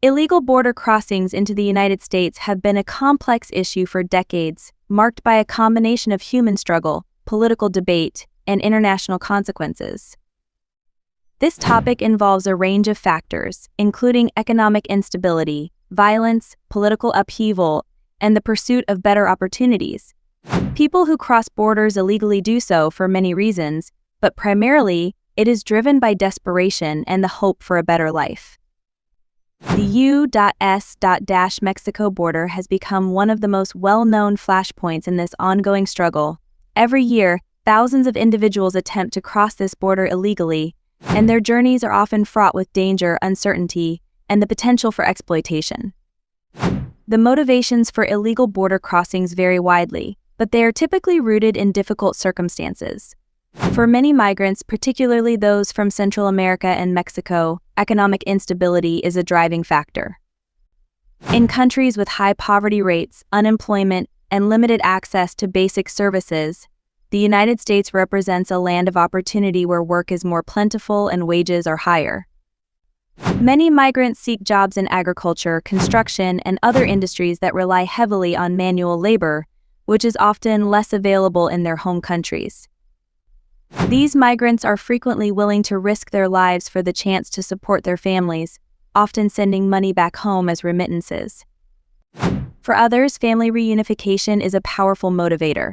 Illegal border crossings into the United States have been a complex issue for decades, marked by a combination of human struggle, political debate, and international consequences. This topic involves a range of factors, including economic instability, violence, political upheaval, and the pursuit of better opportunities. People who cross borders illegally do so for many reasons, but primarily, it is driven by desperation and the hope for a better life. The U.S.-Mexico border has become one of the most well-known flashpoints in this ongoing struggle. Every year, thousands of individuals attempt to cross this border illegally, and their journeys are often fraught with danger, uncertainty, and the potential for exploitation. The motivations for illegal border crossings vary widely, but they are typically rooted in difficult circumstances. For many migrants, particularly those from Central America and Mexico, economic instability is a driving factor. In countries with high poverty rates, unemployment, and limited access to basic services, the United States represents a land of opportunity where work is more plentiful and wages are higher. Many migrants seek jobs in agriculture, construction, and other industries that rely heavily on manual labor, which is often less available in their home countries. These migrants are frequently willing to risk their lives for the chance to support their families, often sending money back home as remittances. For others, family reunification is a powerful motivator.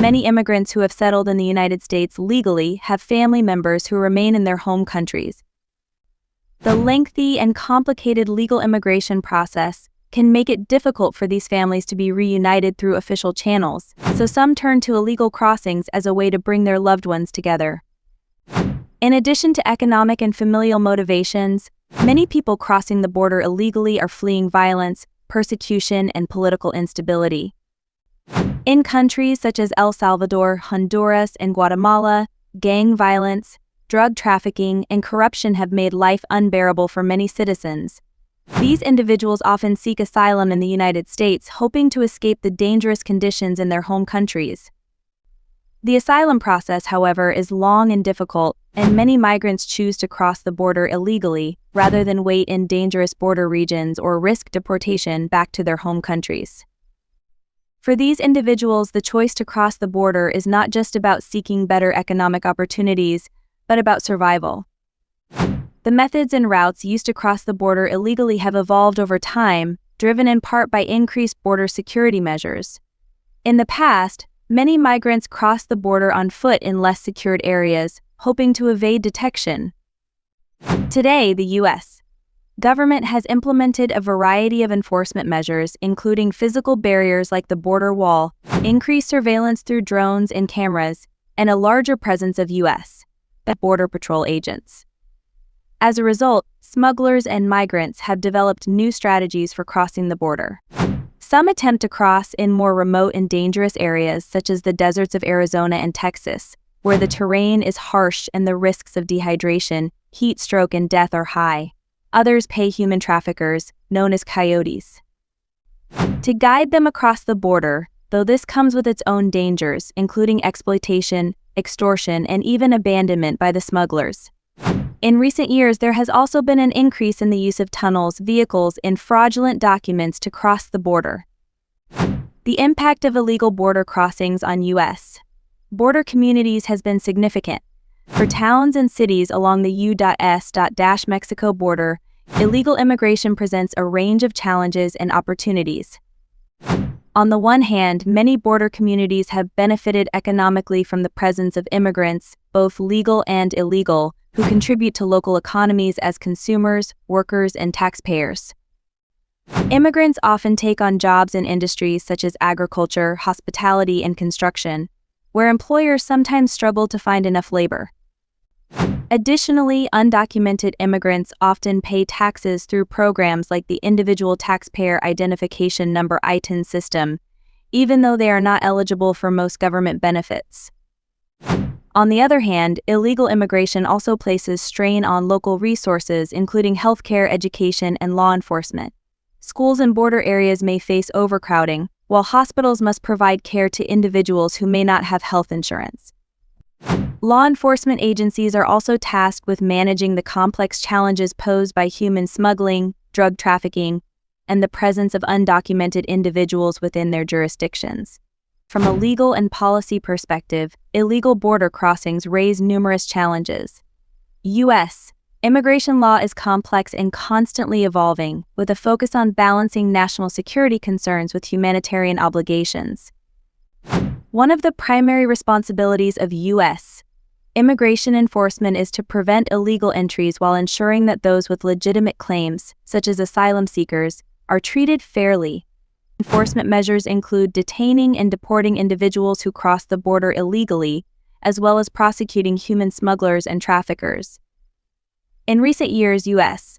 Many immigrants who have settled in the United States legally have family members who remain in their home countries. The lengthy and complicated legal immigration process can make it difficult for these families to be reunited through official channels, so some turn to illegal crossings as a way to bring their loved ones together. In addition to economic and familial motivations, many people crossing the border illegally are fleeing violence, persecution, and political instability. In countries such as El Salvador, Honduras, and Guatemala, gang violence, drug trafficking, and corruption have made life unbearable for many citizens. These individuals often seek asylum in the United States, hoping to escape the dangerous conditions in their home countries. The asylum process, however, is long and difficult, and many migrants choose to cross the border illegally rather than wait in dangerous border regions or risk deportation back to their home countries. For these individuals, the choice to cross the border is not just about seeking better economic opportunities, but about survival. The methods and routes used to cross the border illegally have evolved over time, driven in part by increased border security measures. In the past, many migrants crossed the border on foot in less secured areas, hoping to evade detection. Today, the U.S. government has implemented a variety of enforcement measures, including physical barriers like the border wall, increased surveillance through drones and cameras, and a larger presence of U.S. Border Patrol agents. As a result, smugglers and migrants have developed new strategies for crossing the border. Some attempt to cross in more remote and dangerous areas such as the deserts of Arizona and Texas, where the terrain is harsh and the risks of dehydration, heat stroke, and death are high. Others pay human traffickers, known as coyotes, to guide them across the border, though this comes with its own dangers, including exploitation, extortion, and even abandonment by the smugglers. In recent years, there has also been an increase in the use of tunnels, vehicles, and fraudulent documents to cross the border. The impact of illegal border crossings on U.S. border communities has been significant. For towns and cities along the U.S.-Mexico border, illegal immigration presents a range of challenges and opportunities. On the one hand, many border communities have benefited economically from the presence of immigrants, both legal and illegal, who contribute to local economies as consumers, workers, and taxpayers. Immigrants often take on jobs in industries such as agriculture, hospitality, and construction, where employers sometimes struggle to find enough labor. Additionally, undocumented immigrants often pay taxes through programs like the Individual Taxpayer Identification Number ITIN system, even though they are not eligible for most government benefits. On the other hand, illegal immigration also places strain on local resources, including healthcare, education, and law enforcement. Schools in border areas may face overcrowding, while hospitals must provide care to individuals who may not have health insurance. Law enforcement agencies are also tasked with managing the complex challenges posed by human smuggling, drug trafficking, and the presence of undocumented individuals within their jurisdictions. From a legal and policy perspective, illegal border crossings raise numerous challenges. U.S. immigration law is complex and constantly evolving, with a focus on balancing national security concerns with humanitarian obligations. One of the primary responsibilities of U.S. immigration enforcement is to prevent illegal entries while ensuring that those with legitimate claims, such as asylum seekers, are treated fairly. Enforcement measures include detaining and deporting individuals who cross the border illegally, as well as prosecuting human smugglers and traffickers. In recent years, U.S.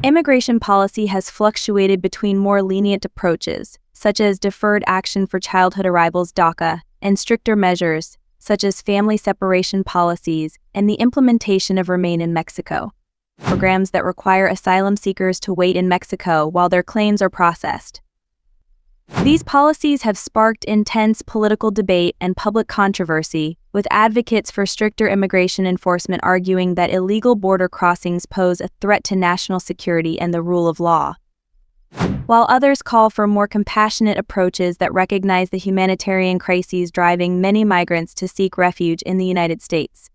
immigration policy has fluctuated between more lenient approaches, such as deferred action for childhood arrivals (DACA), and stricter measures, such as family separation policies and the implementation of Remain in Mexico, programs that require asylum seekers to wait in Mexico while their claims are processed. These policies have sparked intense political debate and public controversy, with advocates for stricter immigration enforcement arguing that illegal border crossings pose a threat to national security and the rule of law, while others call for more compassionate approaches that recognize the humanitarian crises driving many migrants to seek refuge in the United States.